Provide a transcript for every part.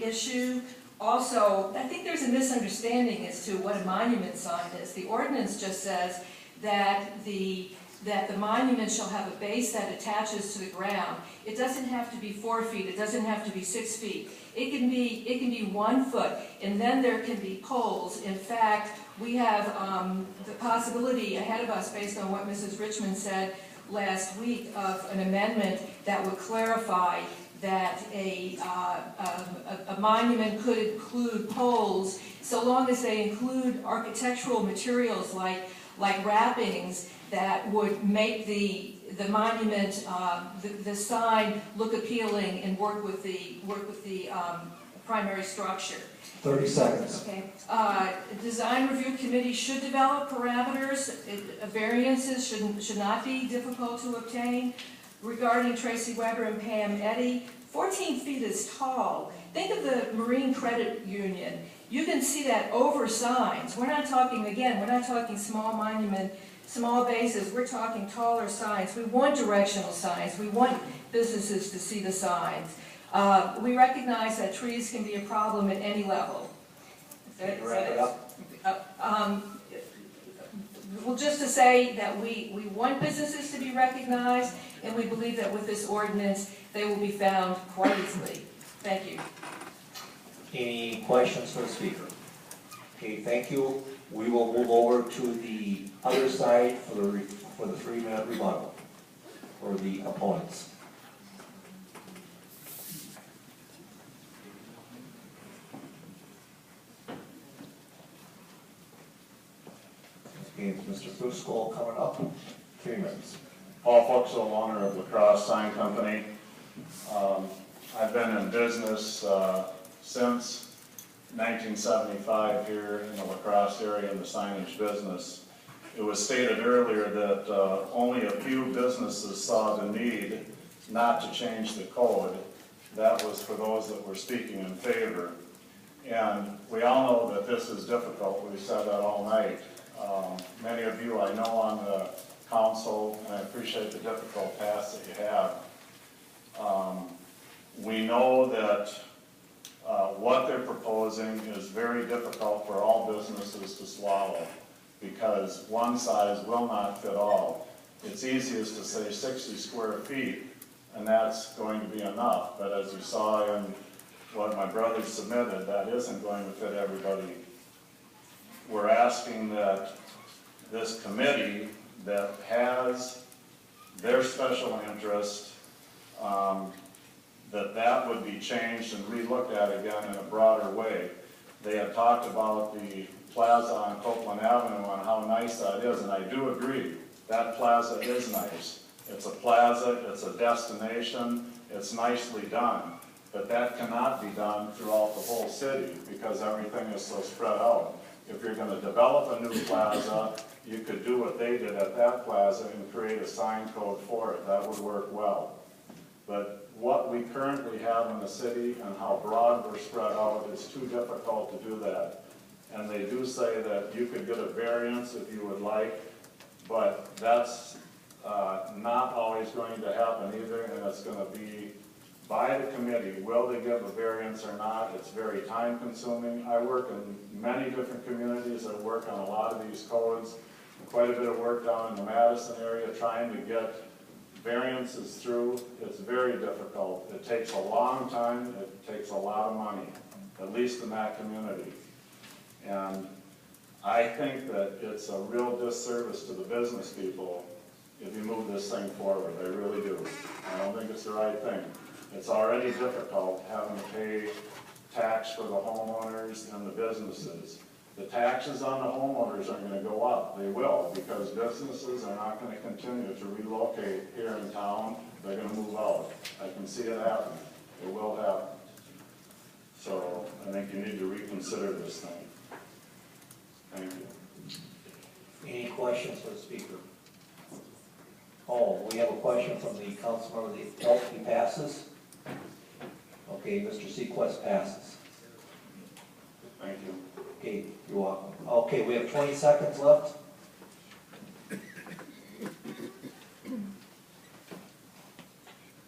issue. Also, I think there's a misunderstanding as to what a monument sign is. The ordinance just says that the monument shall have a base that attaches to the ground. It doesn't have to be 4 feet, it doesn't have to be 6 feet. It can be 1 foot, and then there can be poles. In fact, we have the possibility ahead of us, based on what Mrs. Richmond said last week, of an amendment that would clarify that a monument could include poles, so long as they include architectural materials like wrappings that would make the monument, the sign look appealing and work with the primary structure. 30 seconds. Okay. Design review committee should develop parameters. Variances should not be difficult to obtain. Regarding Tracy Weber and Pam Eddy, 14 feet is tall. Think of the Marine Credit Union. You can see that over signs. We're not talking, again, we're not talking small monument, small bases. We're talking taller signs. We want directional signs. We want businesses to see the signs. We recognize that trees can be a problem at any level. Wrap it up. Well, just to say that we want businesses to be recognized, and we believe that with this ordinance, they will be found quite easily. Thank you. Any questions for the speaker? Okay, thank you. We will move over to the other side for the 3-minute rebuttal for the opponents. Okay, Mr. Fusco coming up. 3 minutes. Paul Fuchsel, owner of La Crosse Sign Company. I've been in business since 1975 here in the La Crosse area in the signage business. It was stated earlier that only a few businesses saw the need not to change the code. That was for those that were speaking in favor. And we all know that this is difficult. We said that all night. Many of you I know on the council, and I appreciate the difficult task that you have. We know that what they're proposing is very difficult for all businesses to swallow, because one size will not fit all. It's easiest to say 60 square feet, and that's going to be enough. But as you saw in what my brother submitted, that isn't going to fit everybody. We're asking that this committee that has their special interest, that would be changed and re-looked at again in a broader way. They have talked about the plaza on Copeland Avenue and how nice that is, and I do agree, that plaza is nice. It's a plaza, it's a destination, it's nicely done, but that cannot be done throughout the whole city because everything is so spread out. If you're going to develop a new plaza, you could do what they did at that plaza and create a sign code for it. That would work well. But what we currently have in the city and how broad we're spread out, it's too difficult to do that. And they do say that you could get a variance if you would like, but that's not always going to happen either, and it's going to be by the committee. Will they give a variance or not? It's very time consuming. I work in many different communities. I work on a lot of these codes. Quite a bit of work down in the Madison area trying to get variances through. It's very difficult. It takes a long time. It takes a lot of money, at least in that community. And I think that it's a real disservice to the business people if you move this thing forward. I really do. I don't think it's the right thing. It's already difficult having to pay tax for the homeowners and the businesses. The taxes on the homeowners are going to go up. They will, because businesses are not going to continue to relocate here in town. They're going to move out. I can see it happen. It will happen. So I think you need to reconsider this thing. Thank you. Any questions for the speaker? Oh, we have a question from the council member. He passes. Okay, Mr. Sequest passes. Thank you. Okay, you're welcome. Okay, we have 20 seconds left.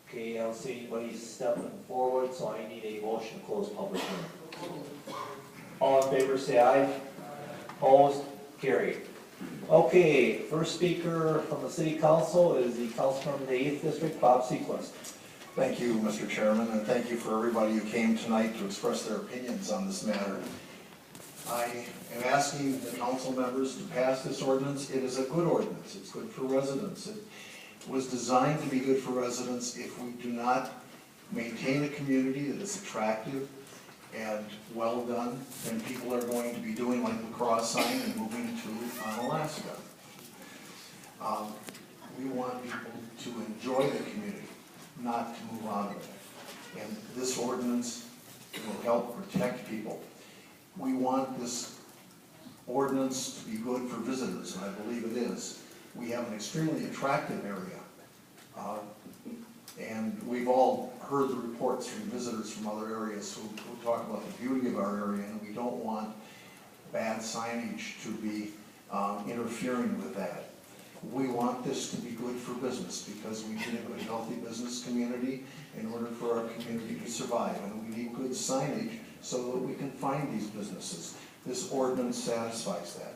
Okay, Okay, I don't see anybody stepping forward, so I need a motion to close public hearing. All in favor, say aye. Opposed? Carried. Okay, first speaker from the city council is the councilman from the 8th district, Bob Sequist. Thank you, Mr. Chairman, and thank you for everybody who came tonight to express their opinions on this matter. I am asking the council members to pass this ordinance. It is a good ordinance. It's good for residents. It was designed to be good for residents. If we do not maintain a community that is attractive and well done, then people are going to be doing like the cross sign and moving to Alaska. We want people to enjoy the community, not to move out of it. And this ordinance will help protect people. We want this ordinance to be good for visitors, and I believe it is. We have an extremely attractive area. And we've all heard the reports from visitors from other areas who talk about the beauty of our area, and we don't want bad signage to be interfering with that. We want this to be good for business because we need a good, healthy business community in order for our community to survive. And we need good signage so that we can find these businesses. This ordinance satisfies that.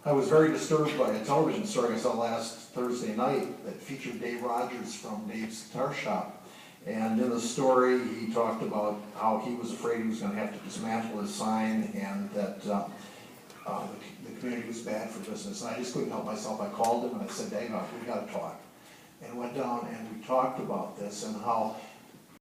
I was very disturbed by a television story I saw last Thursday night that featured Dave Rogers from Dave's Guitar Shop. And in the story, he talked about how he was afraid he was going to have to dismantle his sign and that the community was bad for business. And I just couldn't help myself. I called him and I said, Dave, we got to talk. And went down and we talked about this and how